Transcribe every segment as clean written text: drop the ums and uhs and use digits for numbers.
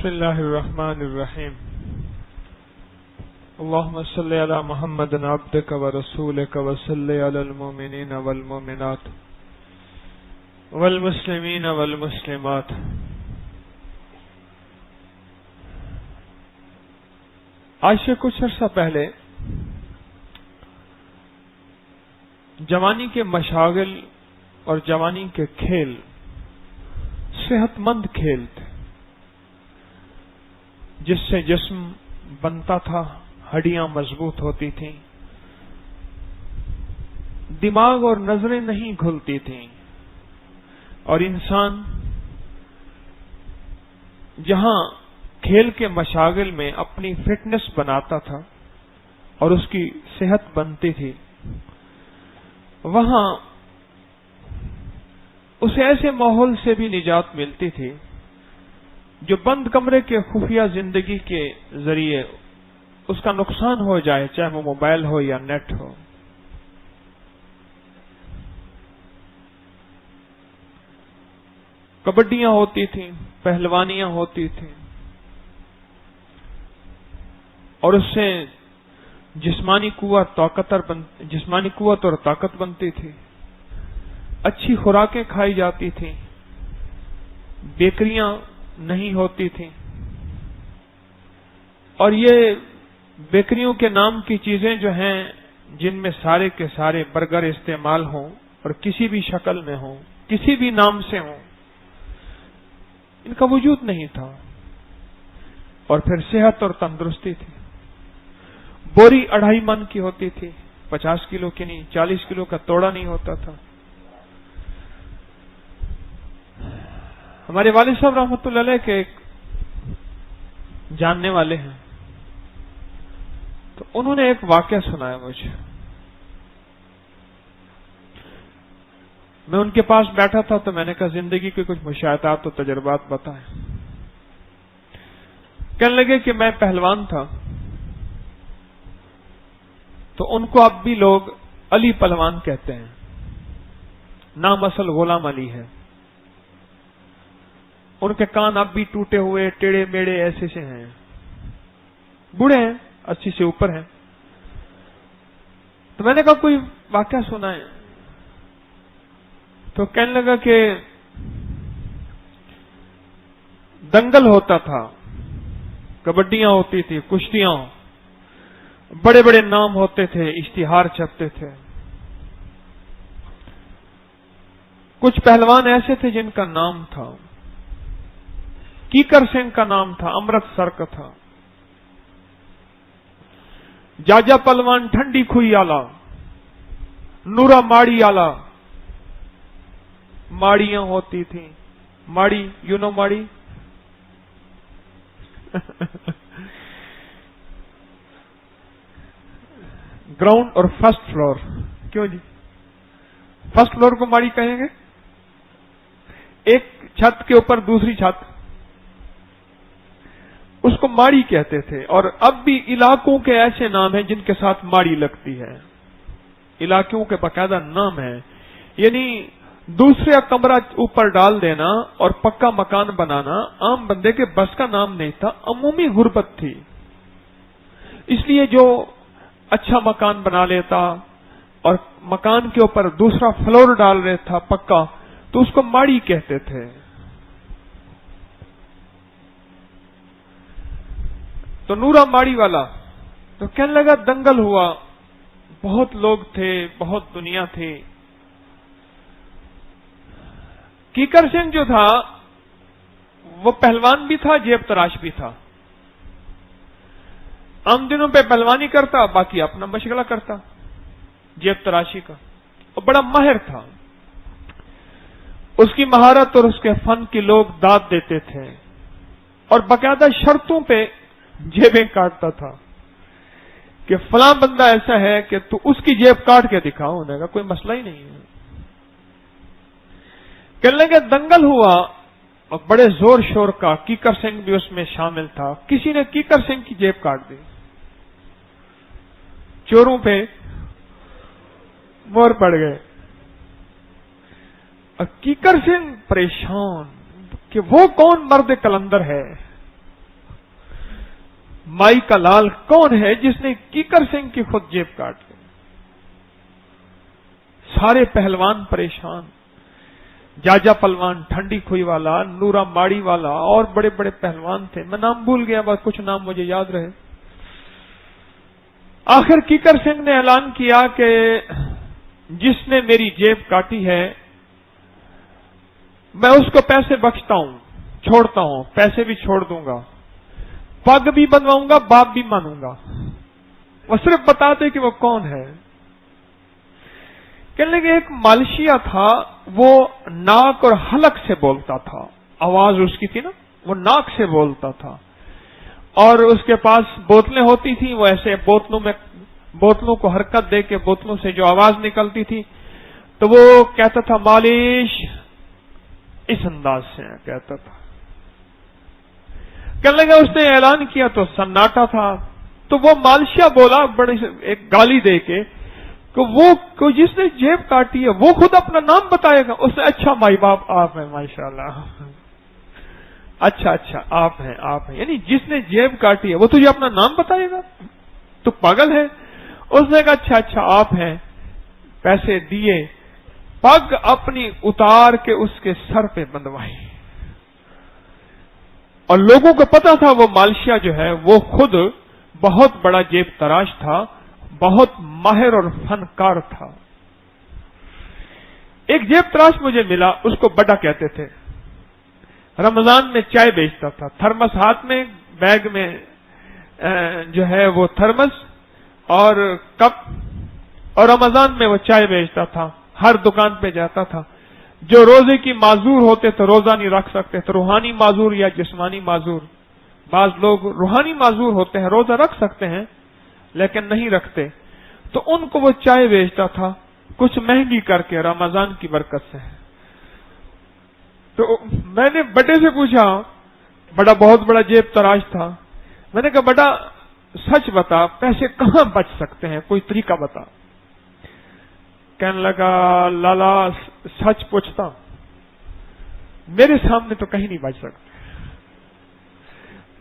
بسم اللہ الرحمن الرحیم اللہم صلی علی محمد عبدک ورسولک وصلی علی المؤمنین والمؤمنات والمسلمین والمسلمات. آج سے کچھ عرصہ پہلے جوانی کے مشاغل اور جوانی کے کھیل صحت مند کھیل تھے، جس سے جسم بنتا تھا، ہڈیاں مضبوط ہوتی تھیں، دماغ اور نظریں نہیں کھلتی تھیں، اور انسان جہاں کھیل کے مشاغل میں اپنی فٹنس بناتا تھا اور اس کی صحت بنتی تھی، وہاں اسے ایسے ماحول سے بھی نجات ملتی تھی جو بند کمرے کے خفیہ زندگی کے ذریعے اس کا نقصان ہو جائے، چاہے وہ موبائل ہو یا نیٹ ہو. کبڈیاں ہوتی تھیں، پہلوانیاں ہوتی تھیں، اور اس سے جسمانی قوت اور طاقت بنتی تھی. اچھی خوراکیں کھائی جاتی تھیں، بیکریاں نہیں ہوتی تھیں، اور یہ بیکریوں کے نام کی چیزیں جو ہیں جن میں سارے کے سارے برگر استعمال ہوں اور کسی بھی شکل میں ہوں، کسی بھی نام سے ہوں، ان کا وجود نہیں تھا. اور پھر صحت اور تندرستی تھی. بوری 2.5 من کی ہوتی تھی، 50 کلو کی نہیں، 40 کلو کا توڑا نہیں ہوتا تھا. ہمارے والد صاحب رحمۃ اللہ علیہ کے ایک جاننے والے ہیں، تو انہوں نے ایک واقعہ سنایا مجھے. میں ان کے پاس بیٹھا تھا تو میں نے کہا زندگی کے کچھ مشاہدات و تجربات بتائیں. کہنے لگے کہ میں پہلوان تھا، تو ان کو اب بھی لوگ علی پہلوان کہتے ہیں. نام اصل غلام علی ہے. ان کے کان اب بھی ٹوٹے ہوئے، ٹیڑے میڑے ایسے سے ہیں، بوڑھے ہیں، 80 سے اوپر ہیں. تو میں نے کہا کوئی واقعہ سنا ہے؟ تو کہنے لگا کہ دنگل ہوتا تھا، کبڈیاں ہوتی تھی، کشتیاں، بڑے بڑے نام ہوتے تھے، اشتہار چھپتے تھے. کچھ پہلوان ایسے تھے جن کا نام تھا، کیکر سنگھ کا نام تھا، امرتسر کا تھا. جاجا پلوان ٹھنڈی کھوئی آلا، نورا ماڑی آلا. ماڑیاں ہوتی تھیں، ماڑی، یو نو ماڑی گراؤنڈ اور فرسٹ فلور. کیوں جی فرسٹ فلور کو ماڑی کہیں گے؟ ایک چھت کے اوپر دوسری چھت، اس کو ماڑی کہتے تھے. اور اب بھی علاقوں کے ایسے نام ہیں جن کے ساتھ ماڑی لگتی ہے، علاقوں کے باقاعدہ نام ہیں. یعنی دوسرا کمرہ اوپر ڈال دینا اور پکا مکان بنانا عام بندے کے بس کا نام نہیں تھا، عمومی غربت تھی. اس لیے جو اچھا مکان بنا لیتا اور مکان کے اوپر دوسرا فلور ڈال رہا تھا پکا، تو اس کو ماڑی کہتے تھے. تو نورا ماڑی والا تو کہنے لگا دنگل ہوا، بہت لوگ تھے، بہت دنیا تھی. کیکر سنگھ جو تھا وہ پہلوان بھی تھا، جیب تراش بھی تھا. عام دنوں پہ پہلوانی کرتا، باقی اپنا مشغلہ کرتا جیب تراشی کا. اور بڑا ماہر تھا، اس کی مہارت اور اس کے فن کی لوگ داد دیتے تھے، اور باقاعدہ شرطوں پہ جیبیں کاٹتا تھا کہ فلاں بندہ ایسا ہے کہ تو اس کی جیب کاٹ کے دکھاؤ. ہونے کا کوئی مسئلہ ہی نہیں ہے. کہنے لگے دنگل ہوا اور بڑے زور شور کا، کیکر سنگھ بھی اس میں شامل تھا. کسی نے کیکر سنگھ کی جیب کاٹ دی، چوروں پہ مور پڑ گئے. اور کیکر سنگھ پریشان کہ وہ کون مرد کلندر ہے مائی کا لال کون ہے جس نے کیکر سنگھ کی خود جیب کاٹ لی؟ سارے پہلوان پریشان، جاجا پلوان، ٹھنڈی کھوئی والا، نورا ماڑی والا اور بڑے بڑے پہلوان تھے، میں نام بھول گیا، بس کچھ نام مجھے یاد رہے۔ آخر کیکر سنگھ نے اعلان کیا کہ جس نے میری جیب کاٹی ہے میں اس کو پیسے بخشتا ہوں، چھوڑتا ہوں، پیسے بھی چھوڑ دوں گا، پگ بھی بنواؤں گا، باپ بھی مانوں گا، وہ صرف بتاتے کہ وہ کون ہے۔ کہنے لگے ایک مالشیا تھا، وہ ناک اور حلق سے بولتا تھا، آواز اس کی تھی نا، وہ ناک سے بولتا تھا، اور اس کے پاس بوتلیں ہوتی تھیں، وہ ایسے بوتلوں کو حرکت دے کے بوتلوں سے جو آواز نکلتی تھی تو وہ کہتا تھا مالش، اس انداز سے کہتا تھا۔ کہنے لگا اس نے اعلان کیا تو سناٹا تھا، تو وہ مالشیا بولا بڑے ایک گالی دے کے کہ وہ جس نے جیب کاٹی ہے وہ خود اپنا نام بتائے گا۔ اس نے اچھا مائی باپ آپ ہیں، ماشاءاللہ، اچھا آپ ہیں، یعنی جس نے جیب کاٹی ہے وہ تجھے اپنا نام بتائے گا، تو پاگل ہے۔ اس نے کہا اچھا آپ ہیں، پیسے دیے، پگ اپنی اتار کے اس کے سر پہ بندھوائی، اور لوگوں کو پتا تھا وہ مالشیا جو ہے وہ خود بہت بڑا جیب تراش تھا، بہت ماہر اور فنکار تھا۔ ایک جیب تراش مجھے ملا، اس کو بڑا کہتے تھے، رمضان میں چائے بیچتا تھا، تھرمس ہاتھ میں، بیگ میں جو ہے وہ تھرمس اور کپ، اور رمضان میں وہ چائے بیچتا تھا، ہر دکان پہ جاتا تھا۔ جو روزے کی معذور ہوتے تو روزہ نہیں رکھ سکتے تو روحانی معذور یا جسمانی معذور، بعض لوگ روحانی معذور ہوتے ہیں، روزہ رکھ سکتے ہیں لیکن نہیں رکھتے، تو ان کو وہ چائے بیچتا تھا کچھ مہنگی کر کے رمضان کی برکت سے۔ تو میں نے بڑے سے پوچھا، بڑا بہت بڑا جیب تراش تھا، میں نے کہا بڑا سچ بتا، پیسے کہاں بچ سکتے ہیں، کوئی طریقہ بتا۔ کہنے لگا لالا سچ پوچھتا میرے سامنے تو کہیں نہیں بچ سکتے۔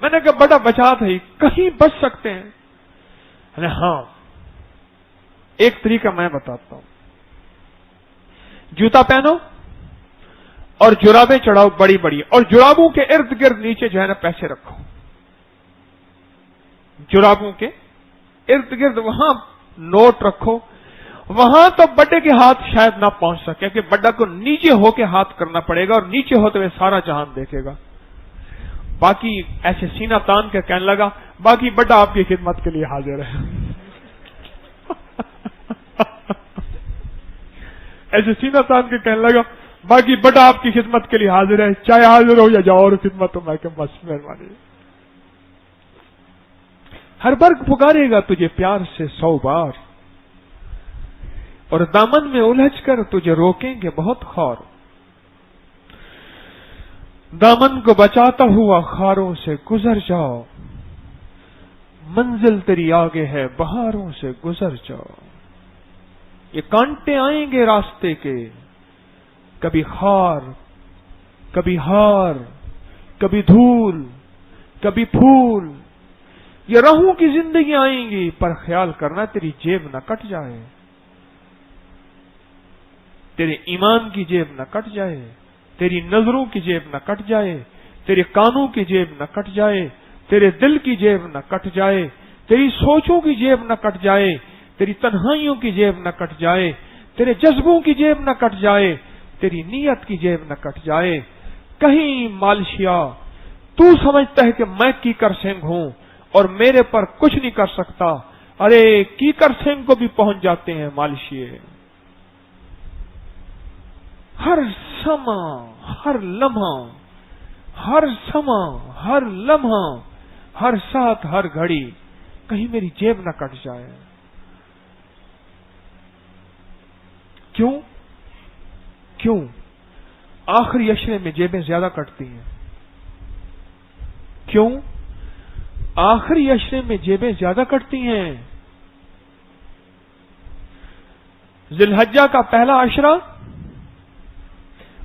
میں نے کہا بڑا بچا تھا، کہیں بچ سکتے ہیں؟ ہاں ایک طریقہ میں بتاتا ہوں، جوتا پہنو اور جرابیں چڑھاؤ بڑی بڑی، اور جرابوں کے ارد گرد نیچے جو ہے نا پیسے رکھو، جرابوں کے ارد گرد وہاں نوٹ رکھو، وہاں تو بڑے کے ہاتھ شاید نہ پہنچ سکے کہ بڑا کو نیچے ہو کے ہاتھ کرنا پڑے گا، اور نیچے ہوتے ہوئے سارا جہان دیکھے گا۔ باقی ایسے سینہ تان کے کہنے لگا باقی بڑا آپ کی خدمت کے لیے حاضر ہے۔ ایسے سینہ تان کے کہنے لگا باقی بڑا آپ کی خدمت کے لیے حاضر ہے، چاہے حاضر ہو یا جاؤ، اور خدمت ہو میں کہ بس مہربانی۔ ہر برگ پکارے گا تجھے پیار سے 100 بار، اور دامن میں الجھ کر تجھے روکیں گے بہت خار، دامن کو بچاتا ہوا خاروں سے گزر جاؤ، منزل تیری آگے ہے بہاروں سے گزر جاؤ۔ یہ کانٹے آئیں گے راستے کے، کبھی خار، کبھی ہار، کبھی دھول، کبھی پھول، یہ راہوں کی زندگی آئیں گی، پر خیال کرنا تیری جیب نہ کٹ جائے، تیرے ایمان کی جیب نہ کٹ جائے، تیری نظروں کی جیب نہ کٹ جائے، تیرے کانوں کی جیب نہ کٹ جائے، تیرے دل کی جیب نہ کٹ جائے، تیری سوچوں کی جیب نہ کٹ جائے، تیری تنہائیوں کی جیب نہ کٹ جائے، تیرے جذبوں کی جیب نہ کٹ جائے، تیری نیت کی جیب نہ کٹ جائے۔ کہیں مالشیا تو سمجھتا ہے کہ میں کیکر سنگھ ہوں اور میرے پر کچھ نہیں کر سکتا، ارے کیکر سنگھ کو بھی پہنچ جاتے ہیں مالشیے۔ ہر سما، ہر لمحہ، ہر سما، ہر لمحہ، ہر ساتھ، ہر گھڑی، کہیں میری جیب نہ کٹ جائے۔ کیوں آخری اشرے میں جیبیں زیادہ کٹتی ہیں؟ کیوں آخری اشرے میں جیبیں زیادہ کٹتی ہیں؟ ذی الحجہ کا پہلا اشرہ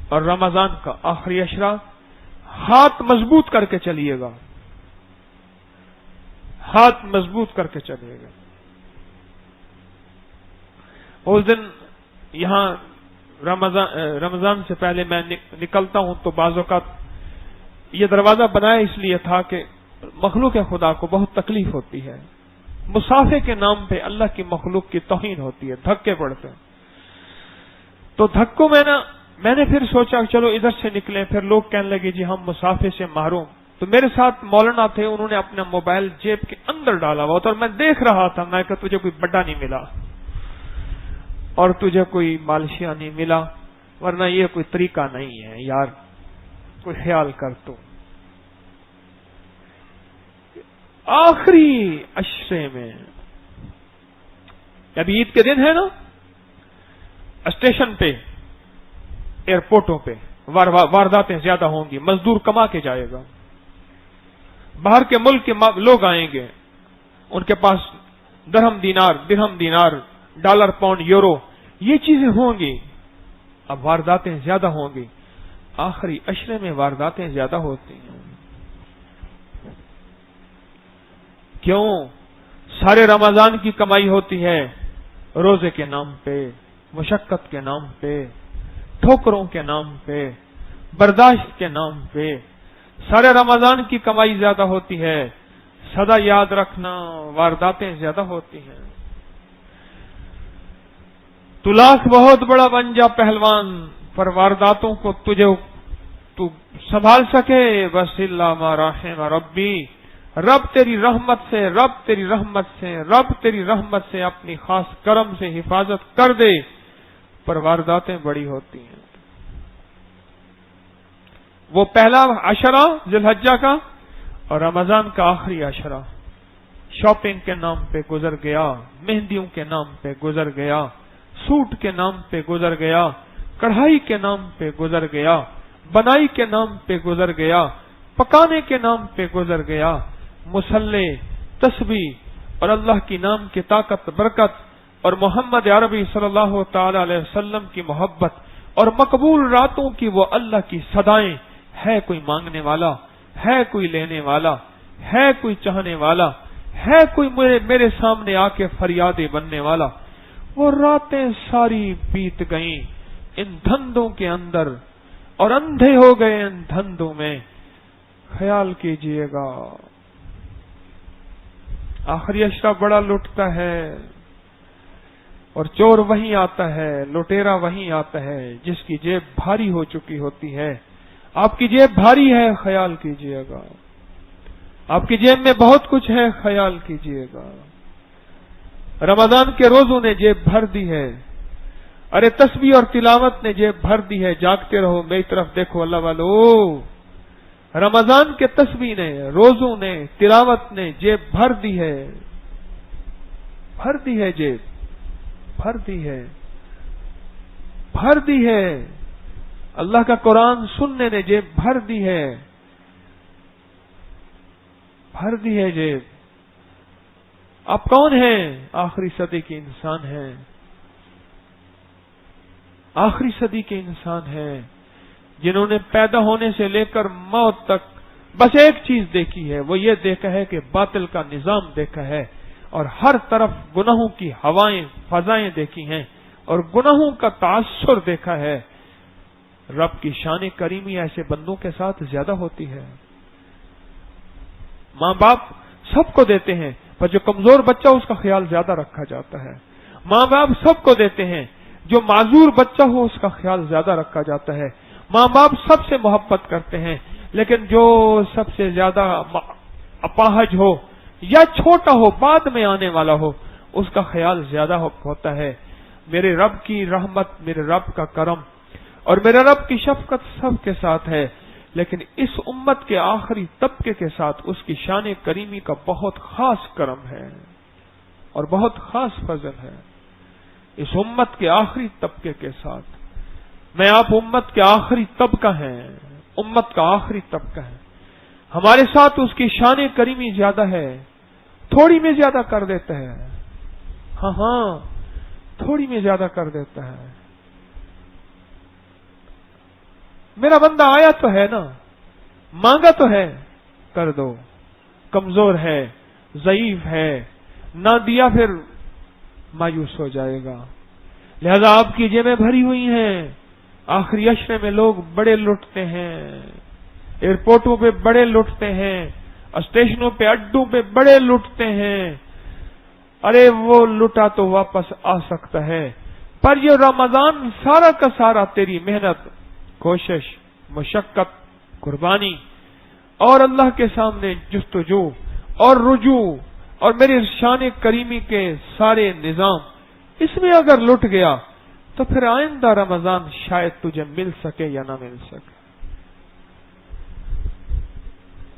اور رمضان کا آخری اشرہ، ہاتھ مضبوط کر کے چلیے گا، ہاتھ مضبوط کر کے چلے گا. اس دن یہاں رمضان سے پہلے میں نکلتا ہوں تو بعض اوقات یہ دروازہ بنایا اس لیے تھا کہ مخلوق خدا کو بہت تکلیف ہوتی ہے. مسافے کے نام پہ اللہ کی مخلوق کی توہین ہوتی ہے، دھکے پڑتے ہیں. تو دھکوں میں نے پھر سوچا چلو ادھر سے نکلیں. پھر لوگ کہنے لگے جی ہم مسافے سے محروم. تو میرے ساتھ مولانا تھے، انہوں نے اپنا موبائل جیب کے اندر ڈالا ہوا تھا اور میں دیکھ رہا تھا. میں کہ تجھے کوئی بڑا نہیں ملا اور تجھے کوئی مالشیا نہیں ملا، ورنہ یہ کوئی طریقہ نہیں ہے یار، کوئی خیال کر. تو آخری عشرے میں ابھی عید کے دن ہے نا، اسٹیشن پہ ایئرپورٹوں پہ وارداتیں زیادہ ہوں گی. مزدور کما کے جائے گا، باہر کے ملک کے لوگ آئیں گے، ان کے پاس درہم دینار ڈالر پاؤنڈ یورو یہ چیزیں ہوں گی. اب وارداتیں زیادہ ہوں گی. آخری عشرے میں وارداتیں زیادہ ہوتی ہیں. کیوں؟ سارے رمضان کی کمائی ہوتی ہے روزے کے نام پہ، مشقت کے نام پہ، ٹھوکروں کے نام پہ، برداشت کے نام پہ. سارے رمضان کی کمائی زیادہ ہوتی ہے. سدا یاد رکھنا وارداتیں زیادہ ہوتی ہیں. تو لاکھ بہت بڑا بن جا پہلوان، پر وارداتوں کو تو سنبھال سکے. بس اللہ ما رحم ربی، رب تیری رحمت سے اپنی خاص کرم سے حفاظت کر دے. پر وارداتیں بڑی ہوتی ہیں. وہ پہلا عشرہ ذی الحجہ کا اور رمضان کا آخری عشرہ شاپنگ کے نام پہ گزر گیا، مہندیوں کے نام پہ گزر گیا، سوٹ کے نام پہ گزر گیا، کڑھائی کے نام پہ گزر گیا، بنائی کے نام پہ گزر گیا، پکانے کے نام پہ گزر گیا. مسلح، تسبیح اور اللہ کی نام کی طاقت برکت اور محمد عربی صلی اللہ تعالی علیہ وسلم کی محبت اور مقبول راتوں کی وہ اللہ کی صدائیں. ہے کوئی مانگنے والا، ہے کوئی لینے والا، ہے کوئی چاہنے والا، ہے کوئی میرے سامنے آ کے فریادیں بننے والا. وہ راتیں ساری بیت گئیں ان دھندوں کے اندر اور اندھے ہو گئے ان دھندوں میں. خیال کیجئے گا آخری عشرہ بڑا لٹتا ہے اور چور وہیں آتا ہے، لٹیرا وہیں آتا ہے جس کی جیب بھاری ہو چکی ہوتی ہے. آپ کی جیب بھاری ہے، خیال کیجئے گا. آپ کی جیب میں بہت کچھ ہے، خیال کیجئے گا. رمضان کے روزوں نے جیب بھر دی ہے. ارے تسبیح اور تلاوت نے جیب بھر دی ہے. جاگتے رہو، میری طرف دیکھو اللہ والو. رمضان کے تسبیح نے، روزوں نے، تلاوت نے جیب بھر دی ہے. بھر دی ہے جیب، بھر دی ہے، بھر دی ہے. اللہ کا قرآن سننے نے جیب بھر دی ہے، بھر دی ہے جیب. آپ کون ہیں؟ آخری صدی کے انسان ہیں. آخری صدی کے انسان ہیں جنہوں نے پیدا ہونے سے لے کر موت تک بس ایک چیز دیکھی ہے. وہ یہ دیکھا ہے کہ باطل کا نظام دیکھا ہے اور ہر طرف گناہوں کی ہوائیں فضائیں دیکھی ہیں اور گناہوں کا تاثر دیکھا ہے. رب کی شان کریمی ایسے بندوں کے ساتھ زیادہ ہوتی ہے. ماں باپ سب کو دیتے ہیں پر جو کمزور بچہ اس کا خیال زیادہ رکھا جاتا ہے. ماں باپ سب کو دیتے ہیں، جو معذور بچہ ہو اس کا خیال زیادہ رکھا جاتا ہے. ماں باپ سب سے محبت کرتے ہیں لیکن جو سب سے زیادہ اپاہج ہو یا چھوٹا ہو، بعد میں آنے والا ہو، اس کا خیال زیادہ ہوتا ہے. میرے رب کی رحمت، میرے رب کا کرم اور میرے رب کی شفقت سب کے ساتھ ہے، لیکن اس امت کے آخری طبقے کے ساتھ اس کی شان کریمی کا بہت خاص کرم ہے اور بہت خاص فضل ہے. اس امت کے آخری طبقے کے ساتھ میں آپ امت کے آخری طبقہ ہیں، امت کا آخری طبقہ ہے. ہمارے ساتھ اس کی شان کریمی زیادہ ہے. تھوڑی میں زیادہ کر دیتا ہے، ہاں تھوڑی میں زیادہ کر دیتا ہے. میرا بندہ آیا تو ہے نا، مانگا تو ہے، کر دو. کمزور ہے، ضعیف ہے، نہ دیا پھر مایوس ہو جائے گا۔ لہذا آپ کی جیبیں بھری ہوئی ہیں، آخری عشرے میں لوگ بڑے لٹتے ہیں، ایئرپورٹوں پہ بڑے لٹتے ہیں، اسٹیشنوں پہ اڈوں پہ بڑے لٹتے ہیں۔ ارے وہ لٹا تو واپس آ سکتا ہے، پر یہ رمضان سارا کا سارا تیری محنت، کوشش، مشقت، قربانی اور اللہ کے سامنے جستجو اور رجوع اور میرے شان کریمی کے سارے نظام، اس میں اگر لٹ گیا تو پھر آئندہ رمضان شاید تجھے مل سکے یا نہ مل سکے۔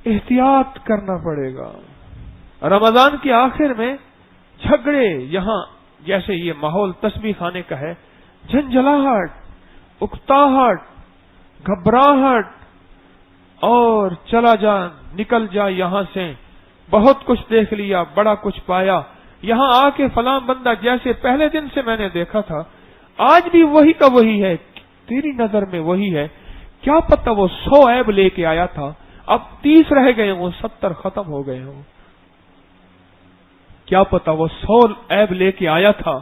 احتیاط کرنا پڑے گا۔ رمضان کے آخر میں جھگڑے، یہاں جیسے یہ ماحول تسبیح خانے کا ہے، جھنجھلاہٹ، اکتاہٹ، گھبراہٹ اور چلا جا، نکل جا یہاں سے، بہت کچھ دیکھ لیا، بڑا کچھ پایا، یہاں آ کے فلاں بندہ جیسے پہلے دن سے میں نے دیکھا تھا آج بھی وہی کا وہی ہے، تیری نظر میں وہی ہے، کیا پتہ وہ 100 عیب لے کے آیا تھا، اب 30 رہ گئے ہوں، 70 ختم ہو گئے ہوں، کیا پتہ وہ 100 عیب لے کے آیا تھا،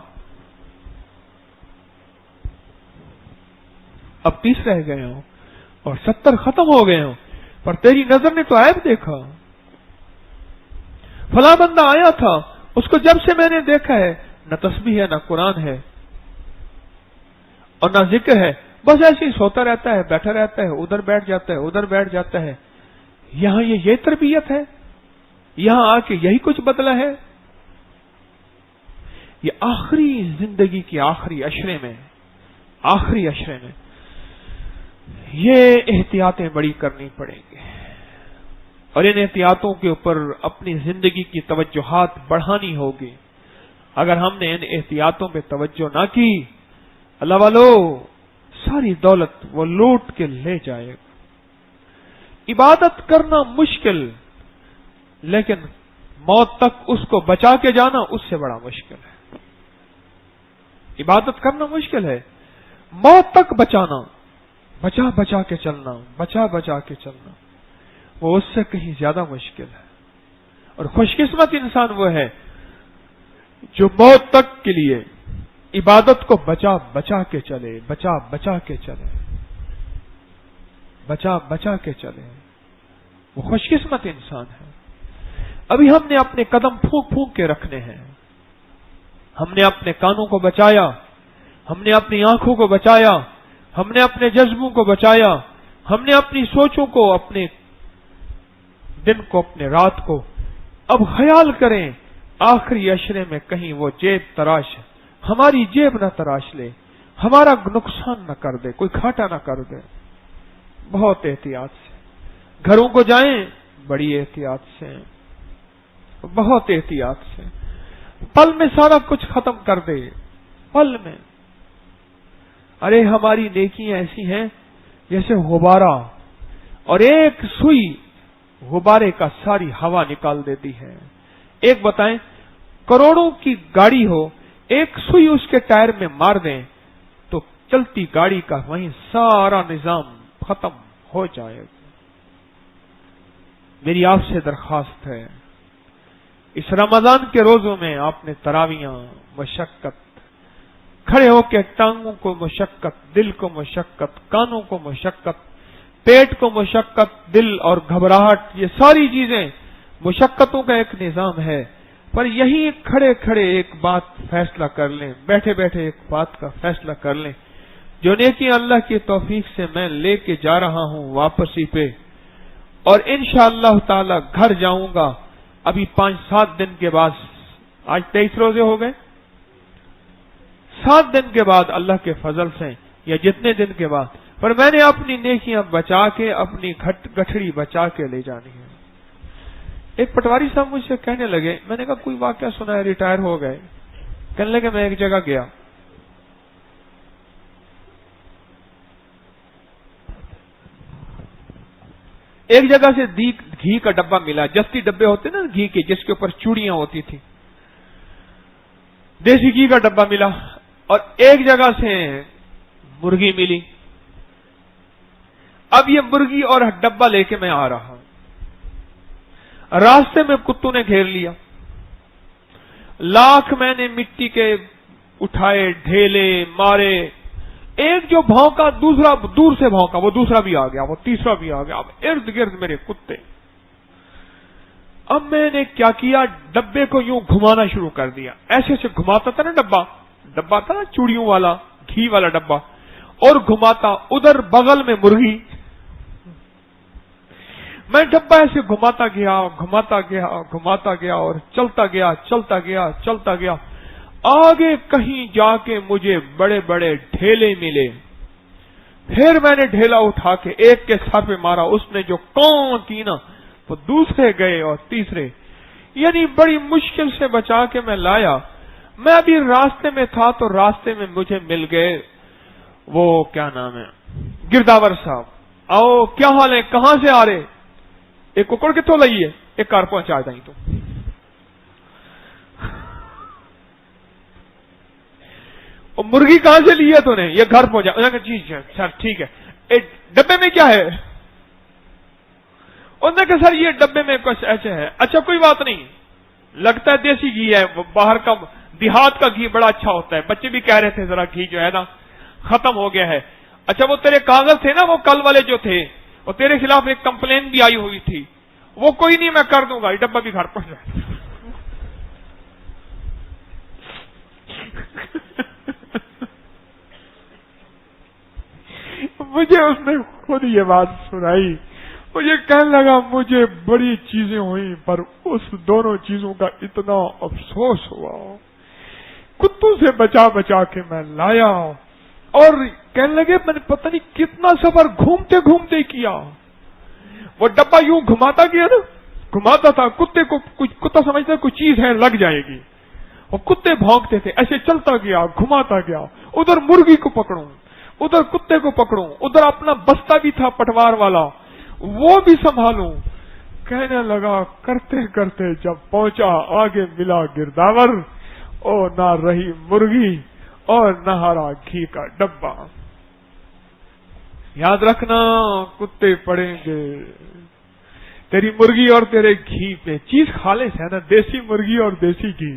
اب 30 رہ گئے ہوں اور 70 ختم ہو گئے ہوں، پر تیری نظر نے تو عیب دیکھا۔ فلاں بندہ آیا تھا، اس کو جب سے میں نے دیکھا ہے نہ تسبیح ہے، نہ قرآن ہے اور نہ ذکر ہے، بس ایسے ہی سوتا رہتا ہے، بیٹھا رہتا ہے، ادھر بیٹھ جاتا ہے، ادھر بیٹھ جاتا ہے، یہاں یہ تربیت ہے، یہاں آ کے یہی کچھ بدلا ہے۔ یہ آخری زندگی کے آخری عشرے میں یہ احتیاطیں بڑی کرنی پڑیں گی، اور ان احتیاطوں کے اوپر اپنی زندگی کی توجہات بڑھانی ہوگی۔ اگر ہم نے ان احتیاطوں پہ توجہ نہ کی، اللہ والو ساری دولت وہ لوٹ کے لے جائے گا۔ عبادت کرنا مشکل، لیکن موت تک اس کو بچا کے جانا اس سے بڑا مشکل ہے۔ عبادت کرنا مشکل ہے، موت تک بچانا، بچا کے چلنا، وہ اس سے کہیں زیادہ مشکل ہے۔ اور خوش قسمت انسان وہ ہے جو موت تک کے لیے عبادت کو بچا کے چلے، وہ خوش قسمت انسان ہے۔ ابھی ہم نے اپنے قدم پھونک کے رکھنے ہیں، ہم نے اپنے کانوں کو بچایا، ہم نے اپنی آنکھوں کو بچایا، ہم نے اپنے جذبوں کو بچایا، ہم نے اپنی سوچوں کو، اپنے دن کو، اپنے رات کو۔ اب خیال کریں آخری عشرے میں کہیں وہ جیب تراش ہماری جیب نہ تراش لے، ہمارا نقصان نہ کر دے، کوئی گھاٹا نہ کر دے۔ بہت احتیاط سے گھروں کو جائیں، بڑی احتیاط سے، بہت احتیاط سے، پل میں سارا کچھ ختم کر دے، پل میں۔ ارے ہماری نیکیاں ایسی ہیں جیسے غبارہ، اور ایک سوئی غبارے کا ساری ہوا نکال دیتی ہے۔ ایک بتائیں، کروڑوں کی گاڑی ہو، ایک سوئی اس کے ٹائر میں مار دیں تو چلتی گاڑی کا وہیں سارا نظام ختم ہو جائے گا۔ میری آپ سے درخواست ہے، اس رمضان کے روزوں میں آپ نے تراویاں، مشقت، کھڑے ہو کے ٹانگوں کو مشقت، دل کو مشقت، کانوں کو مشقت، پیٹ کو مشقت، دل اور گھبراہٹ، یہ ساری چیزیں مشقتوں کا ایک نظام ہے، پر یہی کھڑے کھڑے ایک بات فیصلہ کر لیں، بیٹھے بیٹھے ایک بات کا فیصلہ کر لیں، جو نیکی اللہ کی توفیق سے میں لے کے جا رہا ہوں واپسی پہ، اور انشاءاللہ تعالی گھر جاؤں گا ابھی 5-7 دن کے بعد۔ آج 23 روزے ہو گئے، 7 دن کے بعد اللہ کے فضل سے، یا جتنے دن کے بعد، پر میں نے اپنی نیکیاں بچا کے، اپنی گٹھڑی بچا کے لے جانی ہے۔ ایک پٹواری صاحب مجھ سے کہنے لگے، میں نے کہا کوئی واقعہ سنا ہے، ریٹائر ہو گئے، کہنے لگے میں ایک جگہ گیا، ایک جگہ سے گھی کا ڈبہ ملا، جستی ڈبے ہوتے نا گھی کے، جس کے اوپر چوڑیاں ہوتی تھی، دیسی گھی کا ڈبہ ملا، اور ایک جگہ سے مرغی ملی۔ اب یہ مرغی اور ڈبہ لے کے میں آ رہا ہوں، راستے میں کتوں نے گھیر لیا، لاکھ میں نے مٹی کے اٹھائے، ڈھیلے مارے، ایک جو بھونکا دوسرا دور سے بھونکا، وہ دوسرا بھی آ گیا، وہ تیسرا بھی آ گیا، اب ارد گرد میرے کتے۔ اب میں نے کیا کیا، ڈبے کو یوں گھمانا شروع کر دیا، ایسے سے گھماتا تھا نا ڈبہ تھا نا چوڑیوں والا، گھی والا ڈبہ، اور گھماتا، ادھر بغل میں مرغی، میں ڈبہ ایسے گھماتا گیا اور چلتا گیا، آگے کہیں جا کے مجھے بڑے بڑے ڈھیلے ملے، پھر میں نے ڈھیلا اٹھا کے ایک کے سر پہ مارا، اس نے جو کون کی نا وہ دوسرے گئے اور تیسرے، یعنی بڑی مشکل سے بچا کے میں لایا۔ میں ابھی راستے میں تھا تو راستے میں مجھے مل گئے وہ کیا نام ہے گرداور صاحب، آؤ کیا حال ہے، کہاں سے آ رہے، ایک ککڑ کتوں لئیے، ایک کار پہنچا دیں تو مرغی کہاں سے لی ہے تو نے، یہ گھر پہنچا، انہوں نے کہا جی سر ٹھیک ہے، ڈبے میں کیا ہے، انہوں نے کہا سر یہ ڈبے میں کچھ ایسے ہے، اچھا کوئی بات نہیں، لگتا ہے دیسی گھی ہے، باہر کا دیہات کا گھی بڑا اچھا ہوتا ہے، بچے بھی کہہ رہے تھے ذرا گھی جو ہے نا ختم ہو گیا ہے، اچھا وہ تیرے کاغذ تھے نا وہ کل والے جو تھے، اور تیرے خلاف ایک کمپلین بھی آئی ہوئی تھی، وہ کوئی نہیں میں کر دوں گا، یہ ڈبہ بھی گھر پہنچ جائے۔ مجھے اس نے خود یہ بات سنائی، مجھے کہنے لگا مجھے بڑی چیزیں ہوئیں پر اس دونوں چیزوں کا اتنا افسوس ہوا، کتوں سے بچا کے میں لایا، اور کہنے لگے میں نے پتہ نہیں کتنا سفر گھومتے گھومتے کیا، وہ ڈبہ یوں گھماتا گیا نا، گھماتا تھا، کتے کو کتا سمجھتا کوئی چیز ہے لگ جائے گی، وہ کتے بھونکتے تھے، ایسے چلتا گیا گھماتا گیا، ادھر مرغی کو پکڑوں، ادھر کتے کو پکڑوں، ادھر اپنا بستہ بھی تھا پٹوار والا وہ بھی سنبھالوں، کہنے لگا کرتے کرتے جب پہنچا آگے ملا گرداور، اور نہ رہی مرغی اور نہ ہرا گھی کا ڈبہ۔ یاد رکھنا کتے پڑیں گے تیری مرغی اور تیرے گھی پہ، چیز خالص ہے نا، دیسی مرغی اور دیسی گھی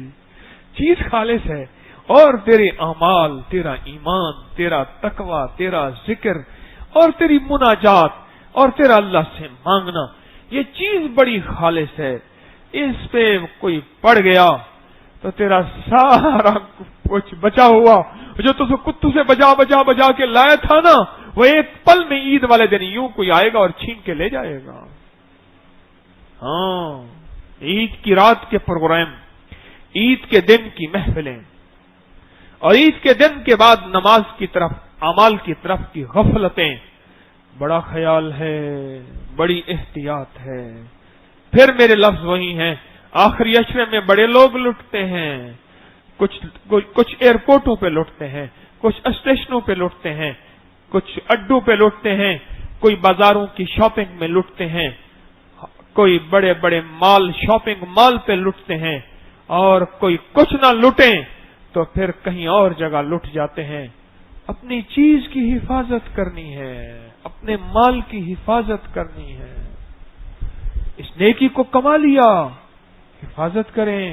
چیز خالص ہے، اور تیرے اعمال، تیرا ایمان، تیرا تقوی، تیرا ذکر اور تیری مناجات اور تیرا اللہ سے مانگنا، یہ چیز بڑی خالص ہے، اس پہ کوئی پڑ گیا تو تیرا سارا کچھ بچا ہوا جو تو کتوں سے بجا کے لایا تھا نا، وہ ایک پل میں عید والے دن یوں کوئی آئے گا اور چھین کے لے جائے گا۔ ہاں، عید کی رات کے پروگرام، عید کے دن کی محفلیں، اور عید کے دن کے بعد نماز کی طرف، اعمال کی طرف کی غفلتیں، بڑا خیال ہے، بڑی احتیاط ہے۔ پھر میرے لفظ وہی ہیں، آخری عشرے میں بڑے لوگ لٹتے ہیں، کچھ ایئرپورٹوں پہ لٹتے ہیں، کچھ اسٹیشنوں پہ لٹتے ہیں، کچھ اڈوں پہ لٹتے ہیں، کوئی بازاروں کی شاپنگ میں لٹتے ہیں، کوئی بڑے بڑے مال شاپنگ مال پہ لٹتے ہیں، اور کوئی کچھ نہ لٹیں تو پھر کہیں اور جگہ لٹ جاتے ہیں۔ اپنی چیز کی حفاظت کرنی ہے، اپنے مال کی حفاظت کرنی ہے، اس نیکی کو کما لیا، حفاظت کریں،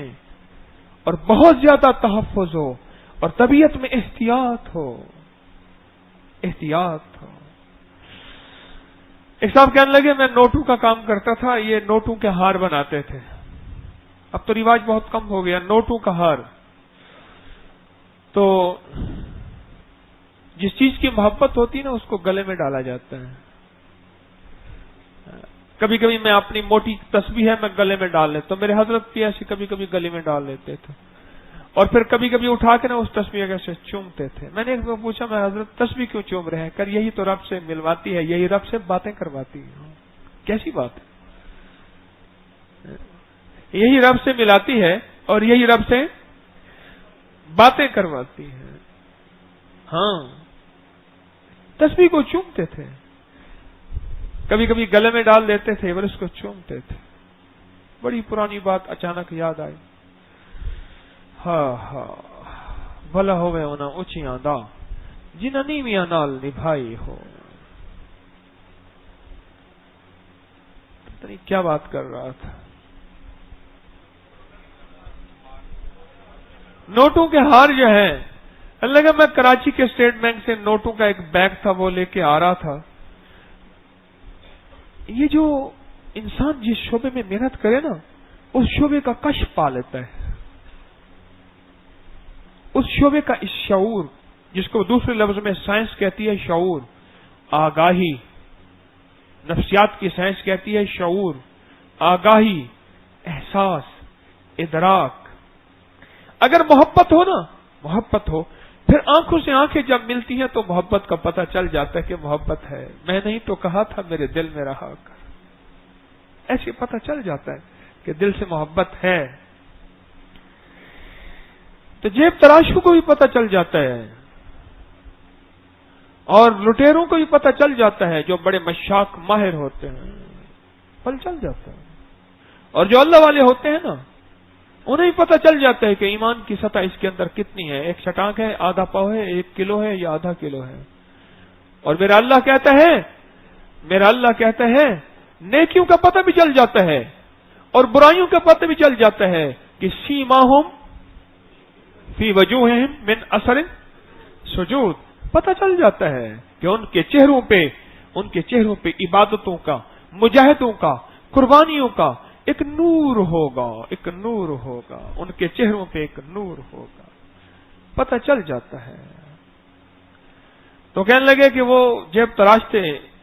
اور بہت زیادہ تحفظ ہو، اور طبیعت میں احتیاط ہو، احتیاط ہو۔ ایک صاحب کہنے لگے میں نوٹوں کا کام کرتا تھا، یہ نوٹوں کے ہار بناتے تھے، اب تو رواج بہت کم ہو گیا نوٹوں کا ہار، تو جس چیز کی محبت ہوتی ہے نا اس کو گلے میں ڈالا جاتا ہے۔ کبھی کبھی میں اپنی موٹی تسبیح ہے میں گلے میں ڈال لیتا ہوں، میرے حضرت بھی ایسی کبھی کبھی گلے میں ڈال لیتے تھے، اور پھر کبھی کبھی اٹھا کے نا اس تسبیح سے چومتے تھے۔ میں نے ایک بار پوچھا میں حضرت تسبیح کیوں چوم رہے ہیں؟ کر یہی تو رب سے ملواتی ہے، یہی رب سے باتیں کرواتی ہے۔ کیسی بات ہے؟ یہی رب سے ملاتی ہے اور یہی رب سے باتیں کرواتی ہے۔ ہاں، تسبیح کو چومتے تھے، کبھی کبھی گلے میں ڈال دیتے تھے اور اس کو چومتے تھے۔ بڑی پرانی بات اچانک یاد آئی۔ ہاں ہاں، بھلا ہوئے انہاں اچیاں دا جنہاں نیویاں نال نبھائی ہو۔ پتہ نہیں کیا بات کر رہا تھا۔ نوٹوں کے ہار جو ہے، لگا میں کراچی کے اسٹیٹ بینک سے نوٹوں کا ایک بیگ تھا وہ لے کے آ رہا تھا. یہ جو انسان جس شعبے میں محنت کرے نا، اس شعبے کا کشف پا لیتا ہے، اس شعبے کا شعور، جس کو دوسرے لفظ میں سائنس کہتی ہے شعور، آگاہی، نفسیات کی سائنس کہتی ہے شعور، آگاہی، احساس، ادراک. اگر محبت ہو نا، محبت ہو، پھر آنکھوں سے آنکھیں جب ملتی ہیں تو محبت کا پتہ چل جاتا ہے کہ محبت ہے. میں نہیں تو کہا تھا میرے دل میں رہا کر. ایسے پتہ چل جاتا ہے کہ دل سے محبت ہے. تو جیب تراشوں کو بھی پتہ چل جاتا ہے، اور لٹیروں کو بھی پتہ چل جاتا ہے، جو بڑے مشاق ماہر ہوتے ہیں، پتہ چل جاتا ہے. اور جو اللہ والے ہوتے ہیں نا، انہیں پتہ چل جاتا ہے کہ ایمان کی سطح اس کے اندر کتنی ہے. ایک شٹانک ہے، آدھا پاؤ ہے، 1 کلو ہے یا آدھا کلو ہے. اور میرا اللہ کہتا ہے نیکیوں کا پتہ بھی چل جاتا ہے اور برائیوں کا پتہ بھی چل جاتا ہے کہ سیماہم فی وجوہہم من اثر سجود. پتہ چل جاتا ہے کہ ان کے چہروں پہ عبادتوں کا، مجاہدوں کا، قربانیوں کا ایک نور ہوگا، ان کے چہروں پہ ایک نور ہوگا. پتہ چل جاتا ہے. تو کہنے لگے کہ وہ جیب تراشتے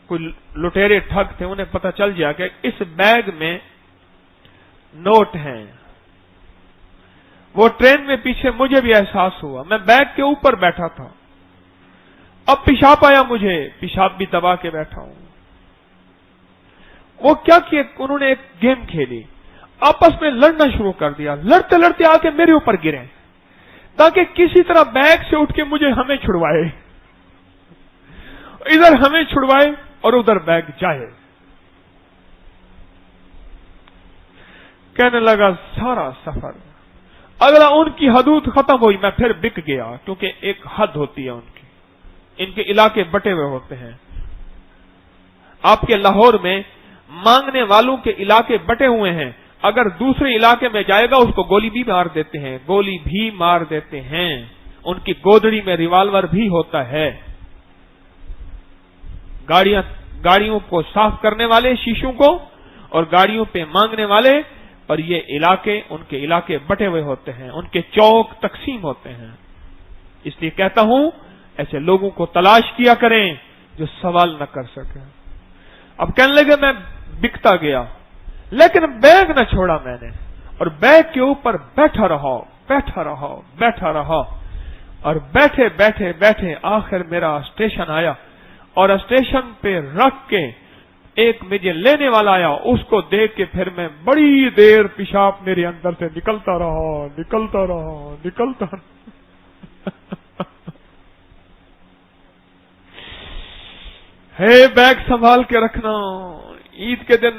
کوئی لٹیرے ٹھگ تھے، انہیں پتہ چل گیا کہ اس بیگ میں نوٹ ہیں. وہ ٹرین میں پیچھے مجھے بھی احساس ہوا، میں بیگ کے اوپر بیٹھا تھا، اب پیشاب آیا مجھے، پیشاب بھی دبا کے بیٹھا ہوں. وہ کیا کیا، انہوں نے ایک گیم کھیلی، آپس میں لڑنا شروع کر دیا. لڑتے لڑتے آ کے میرے اوپر گرے تاکہ کسی طرح بیگ سے اٹھ کے ہمیں چھڑوائے، ادھر ہمیں چھڑوائے اور ادھر بیگ جائے. کہنے لگا سارا سفر اگلا ان کی حدود ختم ہوئی، میں پھر بک گیا، کیونکہ ایک حد ہوتی ہے ان کے علاقے بٹے ہوئے ہوتے ہیں. آپ کے لاہور میں مانگنے والوں کے علاقے بٹے ہوئے ہیں. اگر دوسرے علاقے میں جائے گا اس کو گولی بھی مار دیتے ہیں. ان کی گودڑی میں ریوالور بھی ہوتا ہے. گاڑیوں کو صاف کرنے والے شیشوں کو اور گاڑیوں پہ مانگنے والے پر یہ علاقے، ان کے علاقے بٹے ہوئے ہوتے ہیں، ان کے چوک تقسیم ہوتے ہیں. اس لیے کہتا ہوں ایسے لوگوں کو تلاش کیا کریں جو سوال نہ کر سکیں. اب کہنے لگے میں بکتا گیا لیکن بیگ نہ چھوڑا میں نے، اور بیگ کے اوپر بیٹھا رہا اور بیٹھے آخر میرا اسٹیشن آیا، اور اسٹیشن پہ رکھ کے ایک مجھے لینے والا آیا، اس کو دیکھ کے پھر میں بڑی دیر پیشاب میرے اندر سے نکلتا رہا. ہے بیگ سنبھال کے رکھنا. عید کے دن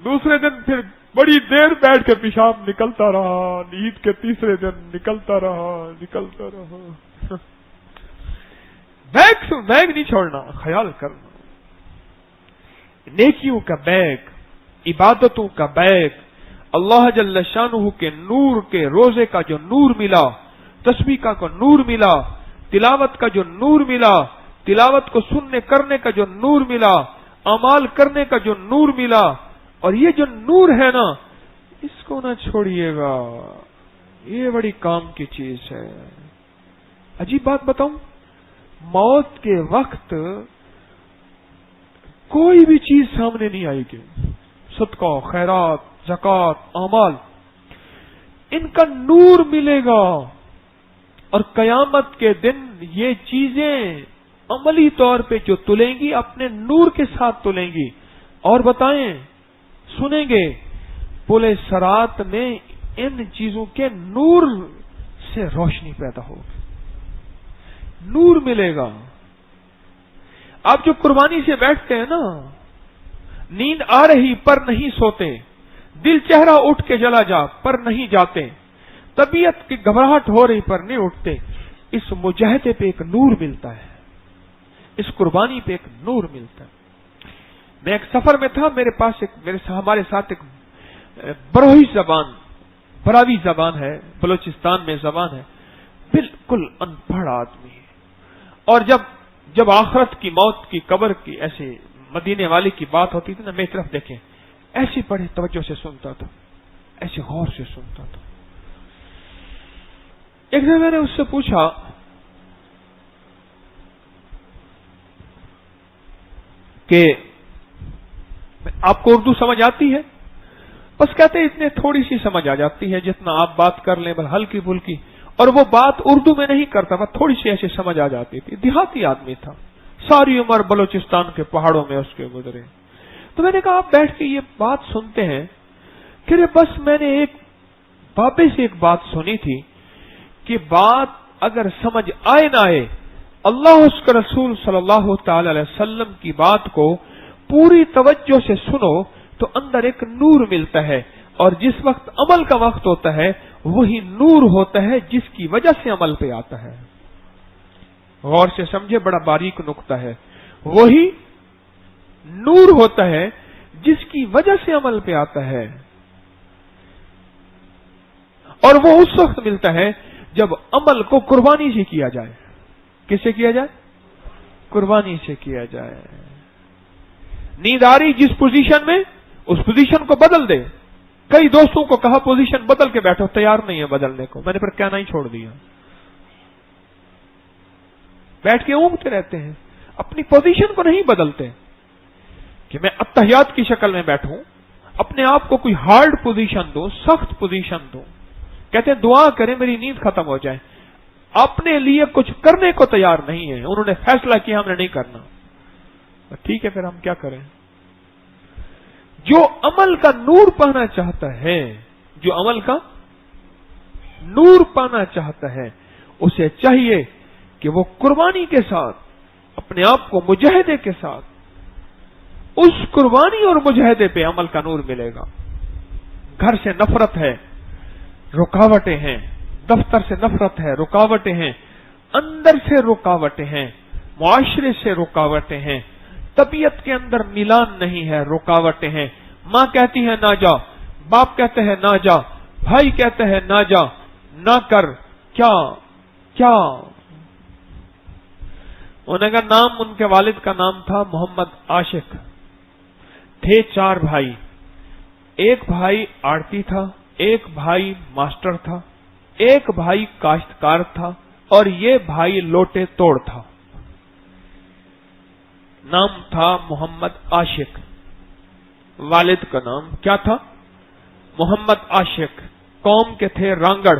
دوسرے دن پھر بڑی دیر بیٹھ کے پیشاب نکلتا رہا، عید کے تیسرے دن نکلتا رہا. بیگ نہیں چھوڑنا، خیال کرنا. نیکیوں کا بیگ، عبادتوں کا بیگ، اللہ جل شانہ کے نور کے روزے کا جو نور ملا، تسبیح کا نور ملا، تلاوت کا جو نور ملا، تلاوت کو سننے کرنے کا جو نور ملا، اعمال کرنے کا جو نور ملا، اور یہ جو نور ہے نا، اس کو نہ چھوڑیے گا. یہ بڑی کام کی چیز ہے. عجیب بات بتاؤں، موت کے وقت کوئی بھی چیز سامنے نہیں آئے گی. صدقہ، خیرات، زکات، اعمال، ان کا نور ملے گا، اور قیامت کے دن یہ چیزیں عملی طور پہ جو تلیں گی اپنے نور کے ساتھ تلیں گی. اور بتائیں، سنیں گے پل صراط میں ان چیزوں کے نور سے روشنی پیدا ہوگی، نور ملے گا. آپ جو قربانی سے بیٹھتے ہیں نا، نیند آ رہی پر نہیں سوتے، دل چہرہ اٹھ کے چلا جا پر نہیں جاتے، طبیعت کی گھبراہٹ ہو رہی پر نہیں اٹھتے، اس مجاہدے پہ ایک نور ملتا ہے، اس قربانی پہ ایک نور ملتا ہے. میں ایک سفر میں تھا، ہمارے ساتھ ایک براوی زبان ہے، بلوچستان میں زبان ہے. بالکل انپڑھ آدمی ہے. اور جب آخرت کی موت کی قبر کی ایسے مدینے والے کی بات ہوتی تھی نا، میری طرف دیکھیں، ایسی بڑے توجہ سے سنتا تھا، ایسے غور سے سنتا تھا. ایک دن میں نے اس سے پوچھا کہ آپ کو اردو سمجھ آتی ہے؟ بس کہتے اتنے تھوڑی سی سمجھ آ جاتی ہے جتنا آپ بات کر لیں، بل ہلکی پھلکی. اور وہ بات اردو میں نہیں کرتا، بس تھوڑی سی ایسے سمجھ آ جاتی تھی. دیہاتی آدمی تھا، ساری عمر بلوچستان کے پہاڑوں میں اس کے گزرے. تو میں نے کہا آپ بیٹھ کے یہ بات سنتے ہیں کہ بس میں نے ایک بابے سے ایک بات سنی تھی کہ بات اگر سمجھ آئے نہ آئے، اللہ اس کے رسول صلی اللہ تعالی علیہ وسلم کی بات کو پوری توجہ سے سنو تو اندر ایک نور ملتا ہے، اور جس وقت عمل کا وقت ہوتا ہے وہی نور ہوتا ہے جس کی وجہ سے عمل پہ آتا ہے. غور سے سمجھے، بڑا باریک نقطہ ہے. وہی نور ہوتا ہے جس کی وجہ سے عمل پہ آتا ہے، اور وہ اس وقت ملتا ہے جب عمل کو قربانی سے کیا جائے. کس سے کیا جائے؟ قربانی سے کیا جائے. نیند آ رہی جس پوزیشن میں، اس پوزیشن کو بدل دے. کئی دوستوں کو کہا پوزیشن بدل کے بیٹھو، تیار نہیں ہے بدلنے کو. میں نے پھر کہنا ہی چھوڑ دیا. بیٹھ کے اونگتے رہتے ہیں، اپنی پوزیشن کو نہیں بدلتے. کہ میں اتحیات کی شکل میں بیٹھوں، اپنے آپ کو کوئی ہارڈ پوزیشن دو، سخت پوزیشن دو. کہتے ہیں دعا کریں میری نیند ختم ہو جائے. اپنے لیے کچھ کرنے کو تیار نہیں ہے. انہوں نے فیصلہ کیا ہم نے نہیں کرنا. ٹھیک ہے، پھر ہم کیا کریں؟ جو عمل کا نور پانا چاہتا ہے، جو عمل کا نور پانا چاہتا ہے، اسے چاہیے کہ وہ قربانی کے ساتھ، اپنے آپ کو مجاہدے کے ساتھ، اس قربانی اور مجاہدے پہ عمل کا نور ملے گا. گھر سے نفرت ہے، رکاوٹیں ہیں. دفتر سے نفرت ہے، رکاوٹیں ہیں. اندر سے رکاوٹیں ہیں، معاشرے سے رکاوٹیں ہیں. طبیعت کے اندر ملان نہیں ہے، رکاوٹیں ہیں. ماں کہتی ہے نہ جا، باپ کہتے ہیں نہ جا، بھائی کہتے ہیں نہ جا، نہ کر. کیا کیا انہوں کا نام، ان کے والد کا نام تھا محمد عاشق. تھے 4 بھائی. ایک بھائی آڑتی تھا، ایک بھائی ماسٹر تھا، ایک بھائی کاشتکار تھا، اور یہ بھائی لوٹے توڑ تھا. نام تھا محمد عاشق. والد کا نام کیا تھا؟ محمد عاشق. قوم کے تھے رانگڑ،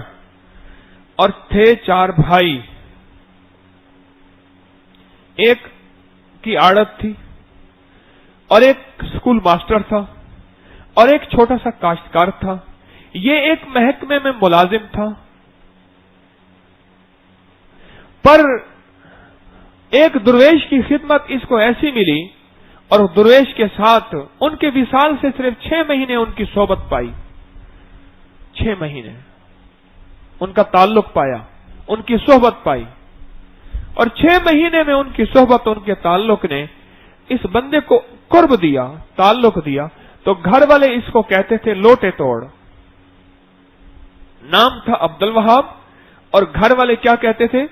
اور تھے 4 بھائی. ایک کی آڑت تھی، اور ایک اسکول ماسٹر تھا، اور ایک چھوٹا سا کاشتکار تھا. یہ ایک محکمے میں ملازم تھا. پر ایک درویش کی خدمت اس کو ایسی ملی، اور درویش کے ساتھ ان کے وصال سے صرف 6 مہینے ان کی صحبت پائی. 6 مہینے ان کا تعلق پایا، ان کی صحبت پائی. اور 6 مہینے میں ان کی صحبت، ان کے تعلق نے اس بندے کو قرب دیا، تعلق دیا. تو گھر والے اس کو کہتے تھے لوٹے توڑ. نام تھا عبد الوہاب، اور گھر والے کیا کہتے تھے؟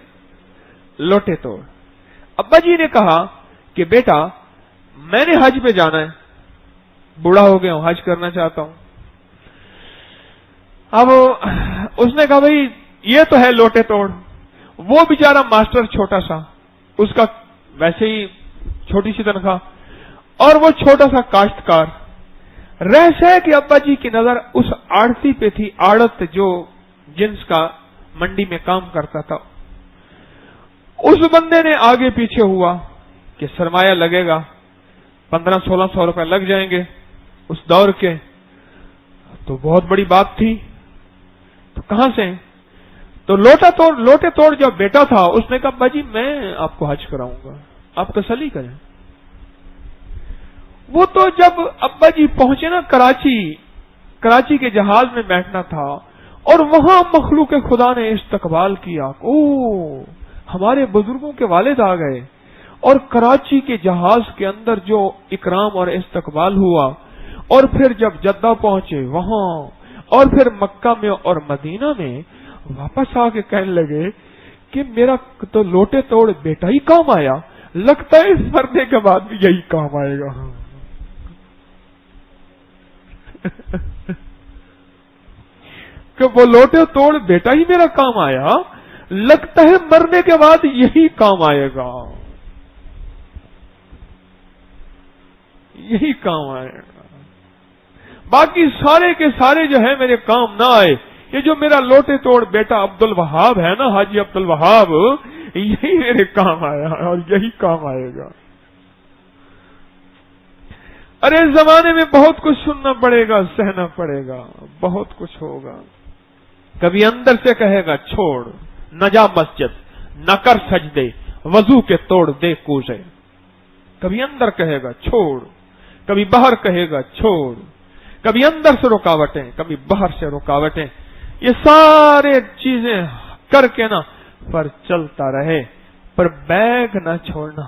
لوٹے توڑ. ابا جی نے کہا کہ بیٹا میں نے حج پہ جانا ہے، بوڑھا ہو گیا ہوں، حج کرنا چاہتا ہوں. اب اس نے کہا بھائی یہ تو ہے لوٹے توڑ. وہ بیچارہ ماسٹر چھوٹا سا، اس کا ویسے ہی چھوٹی سی تنخواہ، اور وہ چھوٹا سا کاشتکار. رہ سہ کہ ابا جی کی نظر اس آڑتی پہ تھی، آڑت جو جنس کا منڈی میں کام کرتا تھا. اس بندے نے آگے پیچھے ہوا کہ سرمایہ لگے گا، 1500-1600 روپے لگ جائیں گے اس دور کے. تو بہت بڑی بات تھی. تو کہاں سے؟ تو لوٹے توڑ جب بیٹا تھا اس نے کہا ابا جی میں آپ کو حج کراؤں گا، آپ تسلی کریں. وہ تو جب ابا جی پہنچے نا کراچی کے جہاز میں بیٹھنا تھا، اور وہاں مخلوق خدا نے استقبال کیا. او ہمارے بزرگوں کے والد آ گئے. اور کراچی کے جہاز کے اندر جو اکرام اور استقبال ہوا، اور پھر جب جدہ پہنچے وہاں، اور پھر مکہ میں اور مدینہ میں واپس آ کے کہنے لگے کہ میرا تو لوٹے توڑ بیٹا ہی کام آیا، لگتا ہے مرنے کے بعد بھی یہی کام آئے گا۔ کہ وہ لوٹے توڑ بیٹا ہی میرا کام آیا، لگتا ہے مرنے کے بعد یہی کام آئے گا، یہی کام آئے گا۔ باقی سارے کے سارے جو ہے میرے کام نہ آئے، یہ جو میرا لوٹے توڑ بیٹا عبد الوہاب ہے نا، حاجی عبد الوہاب، یہی میرے کام آیا اور یہی کام آئے گا۔ ارے اس زمانے میں بہت کچھ سننا پڑے گا، سہنا پڑے گا، بہت کچھ ہوگا۔ کبھی اندر سے کہے گا چھوڑ، نہ جا مسجد، نہ کر سجدے، وضو کے توڑ دے کوزے۔ کبھی اندر کہے گا چھوڑ، کبھی باہر کہے گا چھوڑ، کبھی اندر سے رکاوٹیں، کبھی باہر سے رکاوٹیں، یہ سارے چیزیں کر کے نا پر چلتا رہے، پر بیگ نہ چھوڑنا۔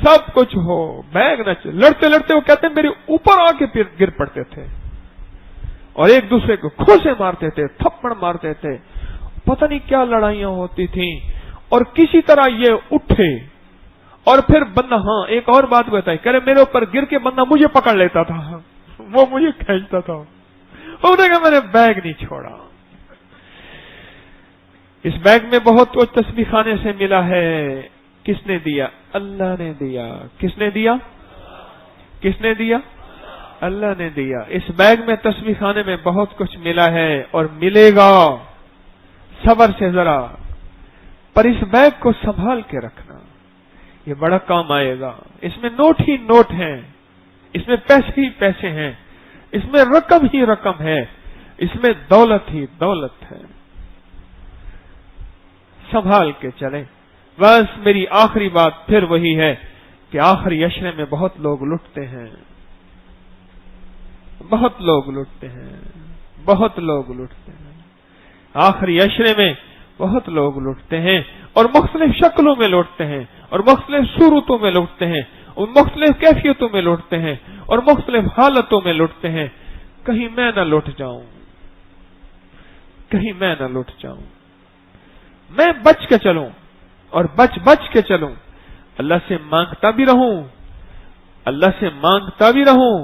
سب کچھ ہو، بیگ نہ چھوڑ۔ لڑتے لڑتے وہ کہتے ہیں میرے اوپر آ کے پھر گر پڑتے تھے اور ایک دوسرے کو کھوسے مارتے تھے، تھپڑ مارتے تھے، پتہ نہیں کیا لڑائیاں ہوتی تھیں، اور کسی طرح یہ اٹھے اور پھر بندہ، ہاں ایک اور بات بتائی، کہہ رہے میرے اوپر گر کے بندہ مجھے پکڑ لیتا تھا، وہ مجھے کھینچتا تھا، انہوں نے کہا میں نے بیگ نہیں چھوڑا۔ اس بیگ میں بہت کچھ تسبیح خانے سے ملا ہے۔ کس نے دیا؟ اللہ نے دیا۔ کس نے دیا؟ کس نے دیا؟ اللہ نے دیا۔ اس بیگ میں تسبیح خانے میں بہت کچھ ملا ہے اور ملے گا، صبر سے ذرا، پر اس بیگ کو سنبھال کے رکھنا، یہ بڑا کام آئے گا۔ اس میں نوٹ ہی نوٹ ہیں، اس میں پیسے ہی پیسے ہیں، اس میں رقم ہی رقم ہے، اس میں دولت ہی دولت ہے۔ سنبھال کے چلیں۔ بس میری آخری بات پھر وہی ہے کہ آخری عشرے میں بہت لوگ لٹتے ہیں، بہت لوگ لٹتے ہیں، بہت لوگ لٹتے ہیں۔ آخری عشرے میں بہت لوگ لٹتے ہیں اور مختلف شکلوں میں لوٹتے ہیں اور مختلف صورتوں میں لوٹتے ہیں اور مختلف کیفیتوں میں لوٹتے ہیں اور مختلف حالتوں میں لوٹتے ہیں۔ کہیں میں نہ لٹ جاؤں، کہیں میں نہ لٹ جاؤں، میں بچ کے چلوں اور بچ بچ کے چلوں، اللہ سے مانگتا بھی رہوں، اللہ سے مانگتا بھی رہوں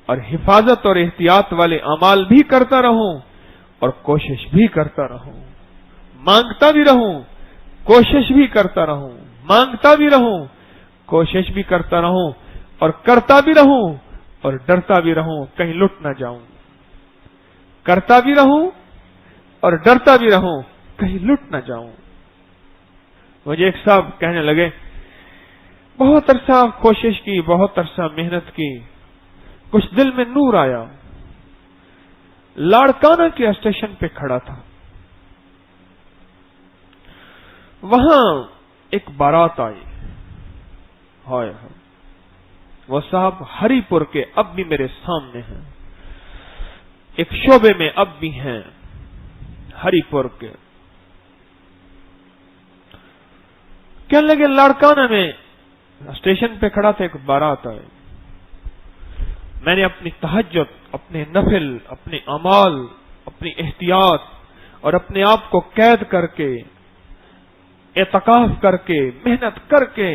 اور حفاظت اور احتیاط والے اعمال بھی کرتا رہوں اور کوشش بھی کرتا رہوں، مانگتا بھی رہوں، کوشش بھی کرتا رہوں، مانگتا بھی رہوں، کوشش بھی کرتا رہوں اور کرتا بھی رہوں اور ڈرتا بھی رہوں، کہیں لٹ نہ جاؤں، کرتا بھی رہوں اور ڈرتا بھی رہوں، کہیں لٹ نہ جاؤں۔ مجھے ایک صاحب کہنے لگے بہت عرصہ کوشش کی، بہت عرصہ محنت کی، کچھ دل میں نور آیا، لاڑکانہ کے اسٹیشن پہ کھڑا تھا، وہاں ایک بارات آئی، ہائے وہ صاحب ہری پور کے اب بھی میرے سامنے ہیں، ایک شعبے میں اب بھی ہیں ہری پور کے۔ کہنے لگے لاڑکانہ میں اسٹیشن پہ کھڑا تھا، ایک بارات آئے، میں نے اپنی تہجد، اپنے نفل، اپنے اعمال، اپنی احتیاط اور اپنے آپ کو قید کر کے، اعتکاف کر کے، محنت کر کے،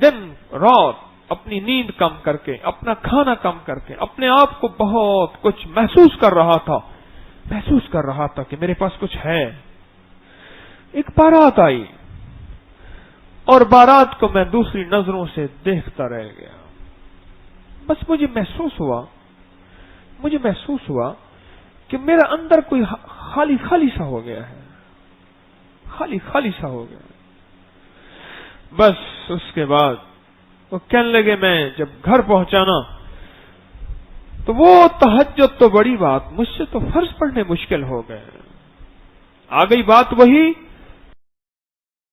دن رات اپنی نیند کم کر کے، اپنا کھانا کم کر کے، اپنے آپ کو بہت کچھ محسوس کر رہا تھا کہ میرے پاس کچھ ہے۔ ایک بارات آئی اور بارات کو میں دوسری نظروں سے دیکھتا رہ گیا۔ بس مجھے محسوس ہوا کہ میرا اندر کوئی خالی خالی سا ہو گیا ہے، خالی خالی سا ہو گیا۔ بس اس کے بعد وہ کہنے لگے میں جب گھر پہنچانا تو وہ تہجد تو بڑی بات، مجھ سے تو فرض پڑھنے مشکل ہو گئے۔ آ گئی بات وہی